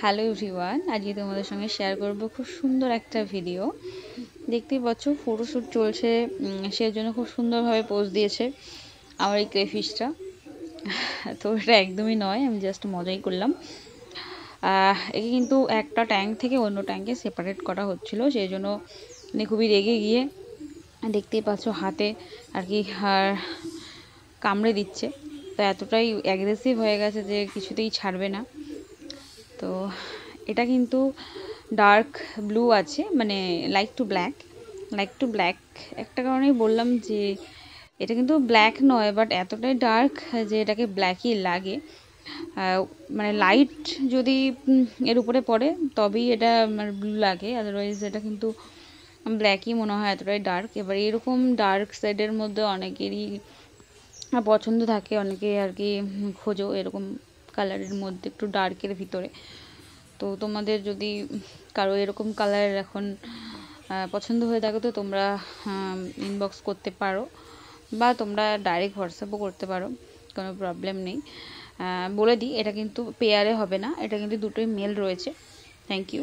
Hello everyone, আজকে তোমাদের সঙ্গে শেয়ার করব খুব সুন্দর একটা ভিডিও। দেখতেই পাচ্ছ ফটোশ্যুট চলছে, সেই জন্য খুব সুন্দরভাবে পোজ দিয়েছে আমার এই ক্রেফিশটা। তো এটা একদমই নয়, আমি জাস্ট মজাই করলাম। একে কিন্তু একটা ট্যাঙ্ক থেকে অন্য ট্যাঙ্কে সেপারেট করা হচ্ছিল, সেই জন্য খুবই রেগে গিয়ে দেখতেই পাচ্ছ হাতে আর কি কামড়ে দিচ্ছে। তো এতটাই অ্যাগ্রেসিভ হয়ে গেছে যে কিছুতেই ছাড়বে না। তো এটা কিন্তু ডার্ক ব্লু আছে, মানে লাইক টু ব্ল্যাক একটা কারণেই বললাম যে এটা কিন্তু ব্ল্যাক নয়, বাট এতটাই ডার্ক যে এটাকে ব্ল্যাকই লাগে। মানে লাইট যদি এর উপরে পড়ে তবেই এটা মানে ব্লু লাগে, আদারওয়াইজ এটা কিন্তু ব্ল্যাকই মনে হয়, এতটাই ডার্ক। এবার এরকম ডার্ক শেডের মধ্যে অনেকেরই পছন্দ থাকে, অনেকে আর কি খোঁজো এরকম কালারের মধ্যে একটু ডার্কের ভিতরে। তো তোমাদের যদি কারো এরকম কালার এখন পছন্দ হয়ে থাকে তো তোমরা ইনবক্স করতে পারো, বা তোমরা ডাইরেক্ট হোয়াটসঅ্যাপও করতে পারো, কোনো প্রবলেম নেই। বলে দিই, এটা কিন্তু পেয়ারে হবে না, এটা কিন্তু দুটোই মেল রয়েছে। Thank you.